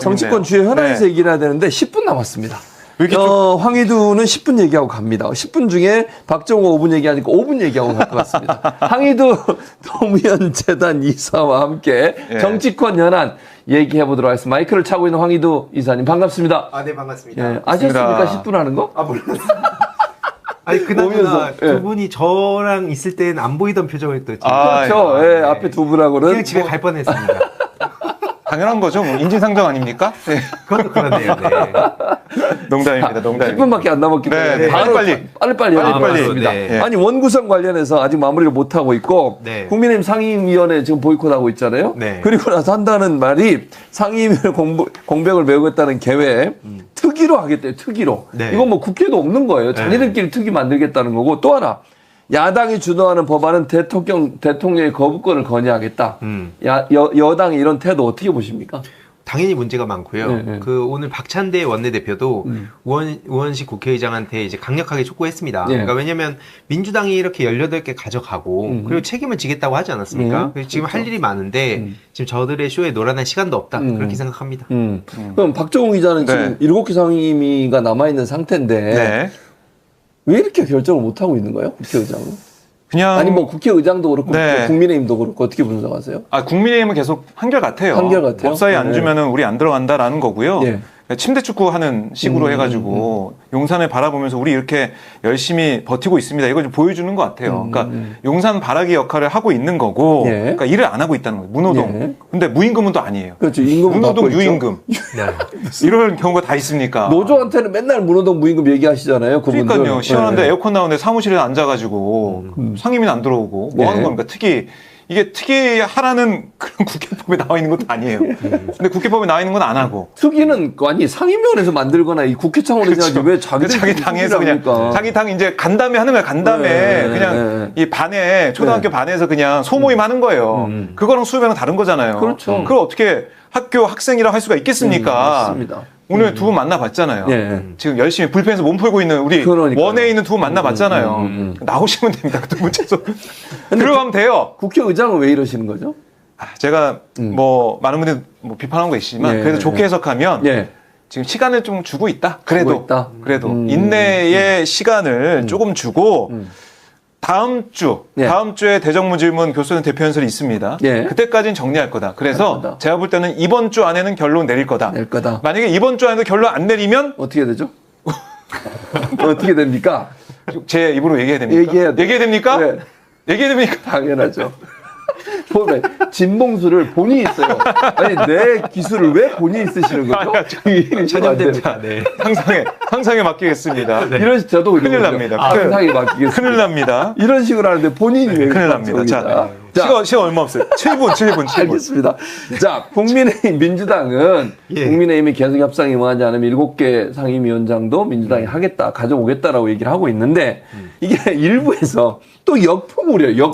정치권 주요 현안에서 네. 얘기를 해야 되는데 10분 남았습니다. 이렇게 황희두는 10분 얘기하고 갑니다. 10분 중에 박정호 5분 얘기하니까 5분 얘기하고 갈 것 같습니다. 황희두 노무현 재단 이사와 함께 예. 정치권 현안 얘기해 보도록 하겠습니다. 마이크를 차고 있는 황희두 이사님 반갑습니다. 네, 반갑습니다. 예, 아셨습니까? 10분 하는 거? 몰랐어요. 아니, 그나저나 두 분이 저랑 있을 때는 안 보이던 표정을 또 지금. 그렇죠. 네. 앞에 두 분하고는 그냥 집에 갈 뻔했습니다. 당연한 거죠. 뭐 인지상정 아닙니까? 네. 그것도 그렇네요. 네. 농담입니다. 농담입니다. 10분밖에 안 남았기 때문에 네, 바로 빨리빨리 맞습니다. 네. 아니 원구성 관련해서 아직 마무리를 못 하고 있고 네. 국민의힘 상임위원회 지금 보이콧하고 있잖아요. 네. 그리고 나서 한다는 말이 상임위원회 공백을 메우겠다는 계획 특위로 하겠대요. 특위로. 네. 이건 뭐 국회도 없는 거예요. 자기들끼리 특위 만들겠다는 거고 또 하나 야당이 주도하는 법안은 대통령의 거부권을 건의하겠다. 여당의 이런 태도 어떻게 보십니까? 당연히 문제가 많고요. 네. 오늘 박찬대 원내대표도 우원식 국회의장한테 이제 강력하게 촉구했습니다. 네. 그러니까 왜냐면 민주당이 이렇게 18개 가져가고 그리고 책임을 지겠다고 하지 않았습니까? 그래서 지금 할 일이 많은데 지금 저들의 쇼에 놀아날 시간도 없다. 그렇게 생각합니다. 그럼 박정우 기자는 네. 지금 7개 상임위가 남아있는 상태인데 네. 왜 이렇게 결정을 못 하고 있는 거예요? 국회의장은? 그냥 아니 뭐 국회의장도 그렇고 네. 국민의힘도 그렇고 어떻게 분석하세요? 국민의힘은 계속 한결같아요. 한결같아요? 법사위 안 네. 주면은 우리 안 들어간다라는 거고요. 네. 침대 축구 하는 식으로 해가지고 용산을 바라보면서 우리 이렇게 열심히 버티고 있습니다. 이걸 좀 보여주는 것 같아요. 그러니까 용산 바라기 역할을 하고 있는 거고, 예. 그러니까 일을 안 하고 있다는 거예요. 무노동. 예. 근데 무임금은 또 아니에요. 그렇죠. 임금은 무노동 받고 있죠. 유임금. 이런 경우가 다 있습니까? 노조한테는 맨날 무노동 무임금 얘기하시잖아요. 그분들. 그러니까요. 시원한데 네. 에어컨 나오는데 사무실에 앉아가지고 상임위는 안 들어오고 뭐 하는 네. 겁니까? 이게 특위 하라는 그런 국회법에 나와 있는 것도 아니에요. 근데 국회법에 나와 있는 건 안 하고. 특위는 아니 상임위원회에서 만들거나 이 국회 차원에서 하지 왜 자기 자기 당에서 그냥 자기 당 이제 간담회 하는 거야. 간담회 네, 그냥 이 반에 초등학교 반에서 그냥 소모임 하는 거예요. 그거랑 수업이랑 다른 거잖아요. 그렇죠. 그걸 어떻게 학교 학생이라 할 수가 있겠습니까? 맞습니다. 오늘 두 분 만나봤잖아요. 네. 지금 열심히 불펜에서 몸 풀고 있는 우리 그러니까요. 원에 있는 두 분 만나봤잖아요. 나오시면 됩니다. 두 분 최소 들어가면 돼요. 국회의장은 왜 이러시는 거죠? 제가 뭐 많은 분들이 뭐 비판한 거 있지만 네. 그래도 좋게 해석하면 예. 지금 시간을 좀 주고 있다. 그래도 주고 있다? 인내의 시간을 조금 주고 다음 예. 주에 대정부질문 교수는 대표연설이 있습니다. 예. 그때까지는 정리할 거다. 그래서 할 거다. 제가 볼 때는 이번 주 안에는 결론 내릴 거다. 낼 거다. 만약에 이번 주 안에도 결론 안 내리면 어떻게 되죠? 어떻게 됩니까? 제 입으로 얘기해야 됩니까? 얘기해야 돼. 얘기해야 됩니까? 네. 얘기해야 됩니까? 당연하죠. 보면 진봉수를 본인이 써요. 아니 내 기술을 왜 본인이 쓰시는 거죠? 전염됩니다. 네. 상상에 맡기겠습니다. 이런 식 저도 큰일 납니다. 상상에 맡기겠습니다. 큰일 납니다. 이런 식으로 하는데 본인이 왜 큰일 납니다. 시간 얼마 없어요. 7분. 알겠습니다. 자, 국민의힘 민주당은 예. 국민의힘이 계속 협상에 응하지 않으면 7개 상임위원장도 민주당이 하겠다, 가져오겠다라고 얘기를 하고 있는데 이게 일부에서 또 역풍을 해요.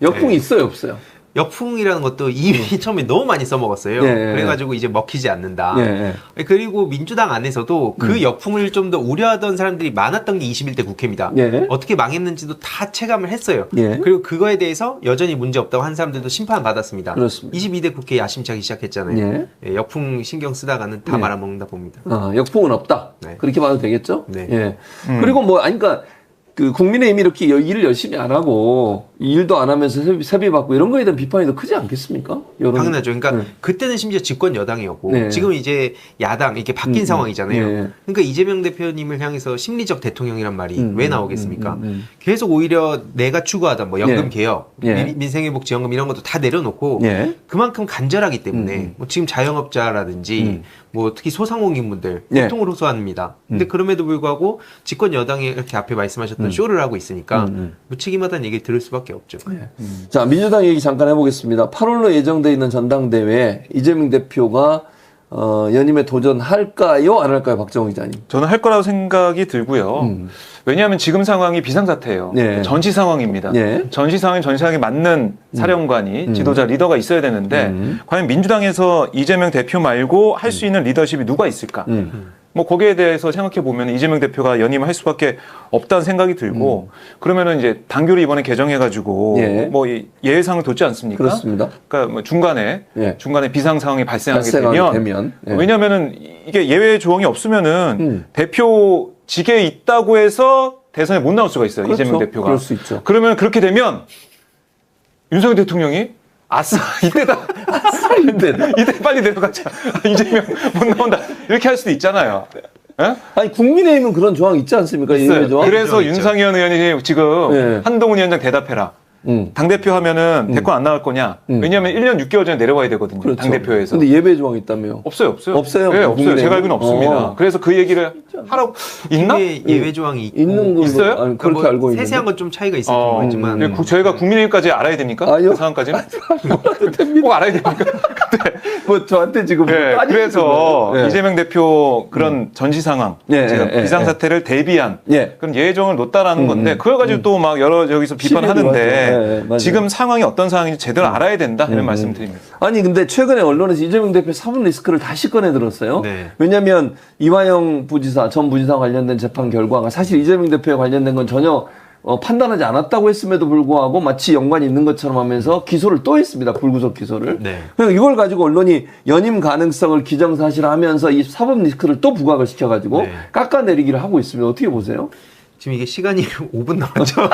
역풍이 있어요, 없어요? 역풍이라는 것도 이미 처음에 너무 많이 써먹었어요. 예. 그래가지고 이제 먹히지 않는다. 예. 그리고 민주당 안에서도 그 역풍을 좀 더 우려하던 사람들이 많았던 게 21대 국회입니다. 예. 어떻게 망했는지도 다 체감을 했어요. 예. 그리고 그거에 대해서 여전히 문제 없다고 한 사람들도 심판받았습니다. 그렇습니다. 22대 국회 야심차기 시작했잖아요. 예, 역풍 신경 쓰다가는 다 예. 말아먹는다 봅니다. 역풍은 없다. 네. 그렇게 봐도 되겠죠? 네. 예. 그리고 그러니까 그 국민의힘이 이렇게 일을 열심히 안 하고 일도 안 하면서 세비 받고 이런 거에 대한 비판이 더 크지 않겠습니까? 당연하죠. 그러니까 그때는 심지어 집권 여당이었고 네. 지금 이제 야당 이렇게 바뀐 상황이잖아요. 네. 그러니까 이재명 대표님을 향해서 심리적 대통령이란 말이 왜 나오겠습니까? 계속 오히려 내가 추구하던 뭐 연금 예. 개혁, 예. 민생회복지원금 이런 것도 다 내려놓고 예. 그만큼 간절하기 때문에 뭐 지금 자영업자라든지 뭐 특히 소상공인분들 예. 고통을 호소합니다. 근데 그럼에도 불구하고 집권 여당이 이렇게 앞에 말씀하셨던 쇼를 하고 있으니까 무책임하다는 얘기를 들을 수밖에 없죠. 자, 민주당 얘기 잠깐 해보겠습니다. 8월로 예정돼 있는 전당대회에 이재명 대표가 연임에 도전할까요? 안 할까요? 박정우 기자님. 저는 할 거라고 생각이 들고요. 왜냐하면 지금 상황이 비상사태예요. 네. 전시 상황입니다. 네. 전시 상황에 맞는 사령관이 지도자 리더가 있어야 되는데 과연 민주당에서 이재명 대표 말고 할 수 있는 리더십이 누가 있을까? 뭐 거기에 대해서 생각해 보면 이재명 대표가 연임을 할 수밖에 없다는 생각이 들고 그러면은 이제 당규를 이번에 개정해가지고 예. 뭐 예외상을 뒀지 않습니까? 그렇습니다. 그러니까 뭐 중간에 예. 비상 상황이 발생하게 되면 예. 왜냐하면은 이게 예외 조항이 없으면은 대표직에 있다고 해서 대선에 못 나올 수가 있어요. 그렇죠. 이재명 대표가. 그럴 수 있죠. 그러면 그렇게 되면 윤석열 대통령이 아싸 이때다. 이때 빨리 내려가자. 이재명 못 나온다. 이렇게 할 수도 있잖아요. 예? 아니 국민의힘은 그런 조항 있지 않습니까? 있어요. 조항? 그래서 있죠. 윤상현 의원이 지금 예. 한동훈 위원장 대답해라. 당대표 하면은 대권 안 나갈 거냐? 왜냐하면 1년 6개월 전에 내려와야 되거든요. 그렇죠. 당대표에서. 근데 예배 조항 있다며? 없어요. 없어요? 네, 없어요. 국민의힘은? 제가 알기로는 없습니다. 그래서 그 얘기를 하라고 있나? 예외 조항이 있고 있는 걸로 있어요? 아니, 그러니까 그렇게 뭐 알고 있는데. 세세한 건 좀 차이가 있을 모르지만 근데 저희가 국민의힘까지 알아야 됩니까? 아니요. 그 상황까지는? 몰라도 됩니다. 꼭 알아야 됩니까? 뭐 저한테 지금 네, 빠지는 그래서 거예요. 예. 이재명 대표 그런 전시 상황, 예, 지금 예, 비상사태를 대비한 예. 그런 예정을 놓다라는 건데 그걸 가지고 또 막 여러 저기서 비판하는데 예, 맞아요. 지금 상황이 어떤 상황인지 제대로 알아야 된다 이런 말씀드립니다. 아니 근데 최근에 언론에서 이재명 대표 사법 리스크를 다시 꺼내 들었어요. 네. 왜냐하면 이화영 부지사 전 부지사 관련된 재판 결과가 사실 이재명 대표에 관련된 건 전혀 판단하지 않았다고 했음에도 불구하고 마치 연관이 있는 것처럼 하면서 기소를 또 했습니다. 불구속 기소를. 네. 그러니까 이걸 가지고 언론이 연임 가능성을 기정사실화하면서 이 사법 리스크를 또 부각을 시켜가지고 네. 깎아내리기를 하고 있습니다. 어떻게 보세요? 지금 이게 시간이 5분 남았죠.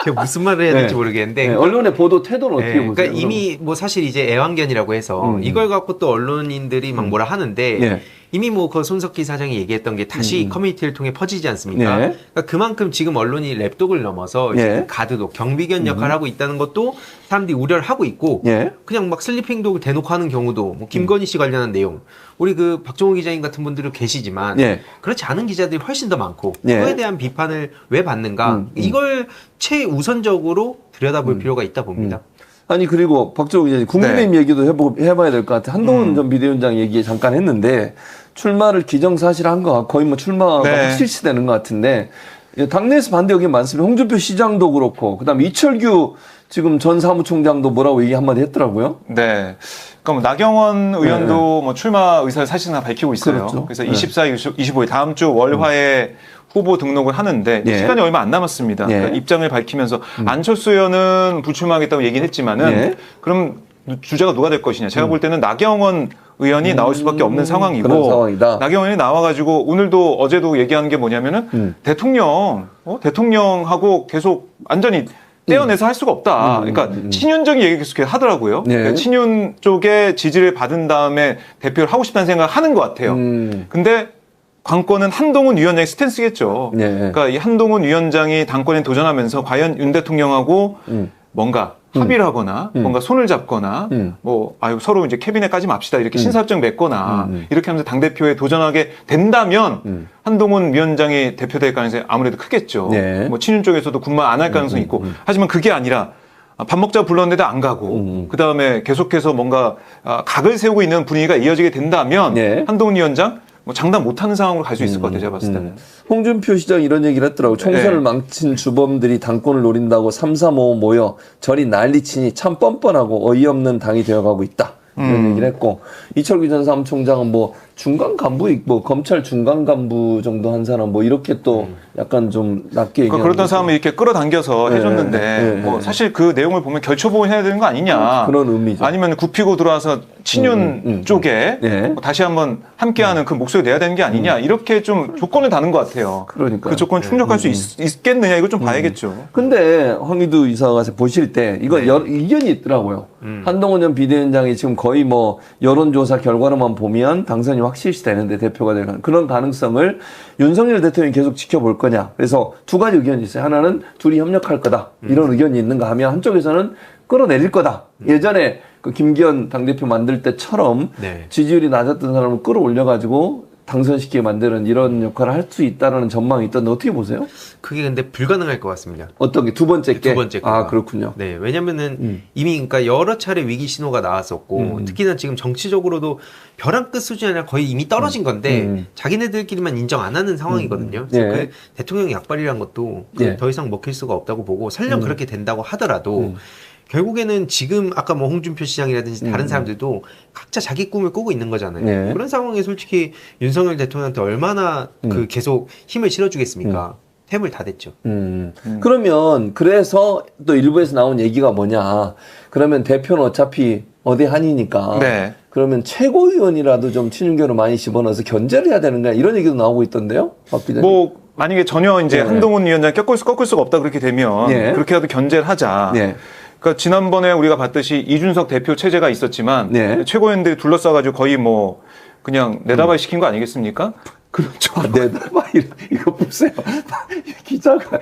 제가 무슨 말을 해야 될지 네. 모르겠는데 네, 언론의 보도 태도는 어떻게 보세요? 그러니까 이미 뭐 사실 이제 애완견이라고 해서 이걸 갖고 또 언론인들이 막 뭐라 하는데 예. 이미 뭐 그 손석희 사장이 얘기했던 게 다시 커뮤니티를 통해 퍼지지 않습니까? 네. 그러니까 그만큼 지금 언론이 랩독을 넘어서 예. 지금 가드독, 경비견 역할을 하고 있다는 것도 사람들이 우려를 하고 있고 예. 그냥 막 슬리핑독을 대놓고 하는 경우도 뭐 김건희 씨 관련한 내용 우리 그 박정호 기자님 같은 분들은 계시지만 예. 그렇지 않은 기자들이 훨씬 더 많고 예. 그거에 대한 비판을 왜 받는가 이걸 최우선적으로 들여다볼 필요가 있다 봅니다. 아니 그리고 박정호 기자님 국민의힘 얘기도 해봐야 될 것 같아. 한동훈 전 비대위원장 얘기 잠깐 했는데 출마를 기정사실한 거 거의 뭐 출마가 네. 확실시되는 것 같은데 당내에서 반대 의견 많습니다. 홍준표 시장도 그렇고 그다음 이철규 지금 전 사무총장도 뭐라고 얘기 한마디 했더라고요. 네. 그럼 나경원 의원도 뭐 출마 의사를 사실상 밝히고 있어요. 그렇죠. 그래서 네. 24일, 25일 다음 주 월화에 후보 등록을 하는데 예. 시간이 얼마 안 남았습니다. 예. 그러니까 입장을 밝히면서 안철수 의원은 불출마하겠다고 얘기는 했지만은 예. 그럼 주자가 누가 될 것이냐. 제가 볼 때는 나경원 의원이 나올 수밖에 없는 상황이고 그런 상황이다. 나경원이 나와가지고 오늘도 어제도 얘기하는 게 뭐냐면은 대통령하고 계속 완전히 떼어내서 할 수가 없다. 그러니까 친윤적인 얘기 계속 하더라고요. 네. 그러니까 친윤 쪽에 지지를 받은 다음에 대표를 하고 싶다는 생각을 하는 것 같아요. 근데 관건은 한동훈 위원장의 스탠스겠죠. 네. 그러니까 이 한동훈 위원장이 당권에 도전하면서 과연 윤 대통령하고 뭔가 합의를 하거나 뭔가 손을 잡거나 서로 이제 캐비넷까지 맙시다 이렇게 신사협정 맺거나 이렇게 하면서 당대표에 도전하게 된다면 한동훈 위원장이 대표될 가능성이 아무래도 크겠죠. 네. 뭐 친윤 쪽에서도 군말 안 할 가능성이 있고 하지만 그게 아니라 밥 먹자고 불렀는데도 안 가고 그다음에 계속해서 뭔가 각을 세우고 있는 분위기가 이어지게 된다면 네. 한동훈 위원장 뭐 장담 못하는 상황으로 갈 수 있을 것 같아요. 제가 봤을 때는. 홍준표 시장 이런 얘기를 했더라고. 총선을 네. 망친 주범들이 당권을 노린다고 3, 4, 5 모여 저리 난리치니 참 뻔뻔하고 어이없는 당이 되어가고 있다. 이런 얘기를 했고 이철규 전 사무총장은 뭐 중간 간부, 뭐 검찰 중간 간부 정도 한 사람 뭐 이렇게 또 약간 좀 낮게 얘기하는 그러니까 그러던 사람을 이렇게 끌어당겨서 해줬는데 네, 뭐 네. 사실 그 내용을 보면 결초보호해야 되는 거 아니냐. 그런 의미죠. 아니면 굽히고 들어와서 친윤 쪽에 네. 뭐 다시 한번 함께하는 그 목소리 내야 되는 게 아니냐. 이렇게 좀 조건을 다는 것 같아요. 그러니까요. 그 조건 충족할 수 있겠느냐 이거 좀 봐야겠죠. 근데 황희두 이사가 보실 때 이거 의견이 있더라고요. 한동훈 전 비대위원장이 지금 거의 뭐 여론조사 결과로만 보면 당선이 확실시 되는데 대표가 될 그런 가능성을 윤석열 대통령이 계속 지켜볼 거냐. 그래서 두 가지 의견이 있어요. 하나는 둘이 협력할 거다. 이런 의견이 있는가 하면 한쪽에서는 끌어내릴 거다. 예전에 그 김기현 당대표 만들 때처럼 네. 지지율이 낮았던 사람을 끌어올려가지고 당선시키게 만드는 이런 역할을 할 수 있다는 전망이 있던데 어떻게 보세요? 그게 근데 불가능할 것 같습니다. 어떤 게 두 번째 게? 두 번째 거가. 아, 그렇군요. 네, 왜냐면은 이미 그러니까 여러 차례 위기 신호가 나왔었고 특히나 지금 정치적으로도 벼랑 끝 수준이 아니라 거의 이미 떨어진 건데 자기네들끼리만 인정 안 하는 상황이거든요. 그래서 예. 그 대통령 약발이란 것도 예. 더 이상 먹힐 수가 없다고 보고 설령 그렇게 된다고 하더라도 결국에는 지금 아까 뭐 홍준표 시장이라든지 다른 사람들도 각자 자기 꿈을 꾸고 있는 거잖아요. 네. 그런 상황에 솔직히 윤석열 대통령한테 얼마나 그 계속 힘을 실어주겠습니까? 템을 다 됐죠. 그러면 그래서 또 일부에서 나온 얘기가 뭐냐? 그러면 대표는 어차피 어디 한이니까. 네. 그러면 최고위원이라도 좀 친윤계로 많이 집어넣어서 견제를 해야 되는 거야. 이런 얘기도 나오고 있던데요, 박 기자님. 뭐 만약에 전혀 이제 네. 한동훈 위원장 꺾을 수가 없다 그렇게 되면 네. 그렇게라도 견제를 하자. 네. 그러니까 지난번에 우리가 봤듯이 이준석 대표 체제가 있었지만 네. 최고위원들이 둘러싸가지고 거의 뭐 그냥 내다발 시킨 거 아니겠습니까? 그렇죠. 내다봐 이거 보세요. 기자가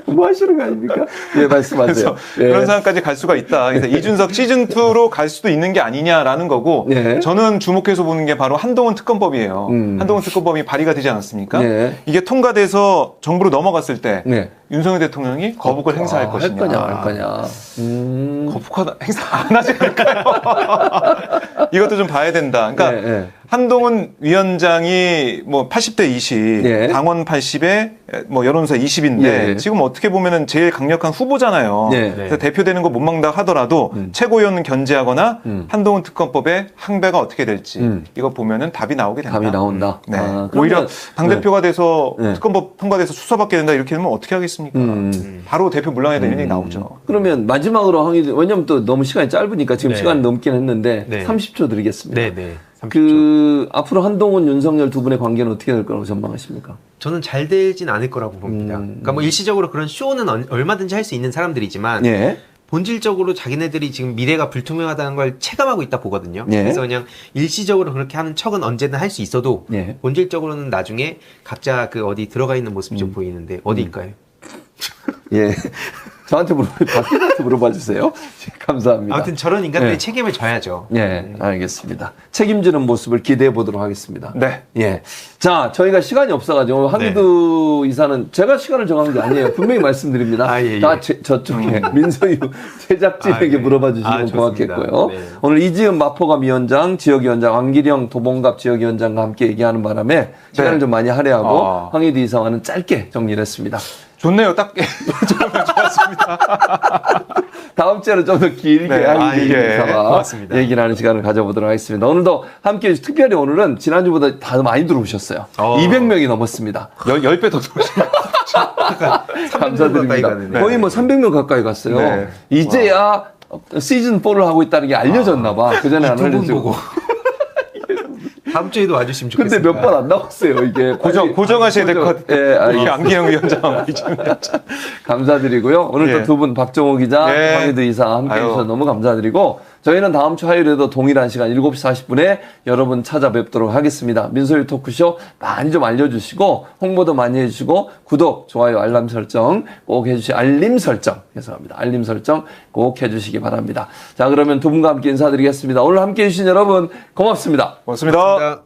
너무 하시는 거 아닙니까? 예, 말씀하세요. 그래서 예. 그런 상황까지 갈 수가 있다. 그래서 이준석 시즌 2로 갈 수도 있는 게 아니냐라는 거고 네. 저는 주목해서 보는 게 바로 한동훈 특검법이에요. 한동훈 특검법이 발의가 되지 않았습니까? 네. 이게 통과돼서 정부로 넘어갔을 때 네. 윤석열 대통령이 거북을 행사할 것이냐. 할 거냐, 말 거냐. 거북하다 행사 안 하지 않을까요? 이것도 좀 봐야 된다. 그러니까 네, 네. 한동훈 위원장이 뭐 80대 20, 네. 당원 80에 뭐 여론조사 20인데 네. 지금 어떻게 보면은 제일 강력한 후보잖아요. 네. 그래서 대표되는 거 못 막는다 하더라도 최고위원 견제하거나 한동훈 특검법의 항배가 어떻게 될지 이거 보면은 답이 나오게 된다. 답이 나온다. 네. 아, 오히려 그러면- 당대표가 돼서 네. 특검법 통과돼서 수사받게 된다 이렇게 되면 어떻게 하겠습니까? 바로 대표 물러나야 되는 얘기 나오죠. 그러면 마지막으로 왜냐면 또 너무 시간이 짧으니까 지금 네. 시간이 넘긴 했는데 네. 30초 드리겠습니다. 네네. 30초. 그 앞으로 한동훈, 윤석열 두 분의 관계는 어떻게 될 거라고 전망하십니까? 저는 잘 되진 않을 거라고 봅니다. 그러니까 뭐 일시적으로 그런 쇼는 얼마든지 할 수 있는 사람들이지만 예. 본질적으로 자기네들이 지금 미래가 불투명하다는 걸 체감하고 있다 보거든요. 예. 그래서 그냥 일시적으로 그렇게 하는 척은 언제든 할 수 있어도 예. 본질적으로는 나중에 각자 그 어디 들어가 있는 모습이 좀 보이는데 어디일까요? 예. 저한테 박 기자한테 물어봐 주세요. 감사합니다. 아무튼 저런 인간들이 네. 책임을 져야죠. 예, 알겠습니다. 책임지는 모습을 기대해 보도록 하겠습니다. 네. 예. 자, 저희가 시간이 없어가지고 황희두 이사는 제가 시간을 정한 게 아니에요. 분명히 말씀드립니다. 아, 예, 예. 다 저쪽에 민서유 제작진에게 아, 네. 물어봐 주시면 아, 좋습니다. 고맙겠고요. 네. 오늘 이지은 마포감 위원장, 지역위원장, 왕기령 도봉갑 지역위원장과 함께 얘기하는 바람에 시간을 네. 좀 많이 할애하고 아. 황희두 이사와는 짧게 정리를 했습니다. 좋네요. 딱 좋았습니다. 다음 주에는 좀 더 길게 네. 황희두 예. 이사와 고맙습니다. 얘기를 하는 시간을 가져보도록 하겠습니다. 오늘도 함께 해주신 특별히 오늘은 지난주보다 다 많이 들어오셨어요. 200명이 넘었습니다. 10배 더 들어오시면 감사드립니다. 가까이 거의 뭐 300명 가까이 갔어요. 네. 이제야 시즌 4를 하고 있다는 게 알려졌나 봐. 그 전에 안 두 분 알려지고. 보고 다음 주에도 와주시면 근데 좋겠습니다. 몇 번 안 나왔어요, 이게. 고정하셔야 될 것 같아요. 예, 우리 알겠습니다. 안기영 위원장 이쯤에. 감사드리고요. 오늘 예. 또 두 분 박정호 기자, 예. 황희두 이사 함께 아유. 해주셔서 너무 감사드리고 저희는 다음 주 화요일에도 동일한 시간 7시 40분에 여러분 찾아뵙도록 하겠습니다. 민소유 토크쇼 많이 좀 알려주시고 홍보도 많이 해주시고 구독, 좋아요, 알람 설정 꼭 해주시기 알림 설정 죄송합니다. 알림 설정 꼭 해주시기 바랍니다. 자, 그러면 두 분과 함께 인사드리겠습니다. 오늘 함께 해주신 여러분 고맙습니다. 고맙습니다. 감사합니다.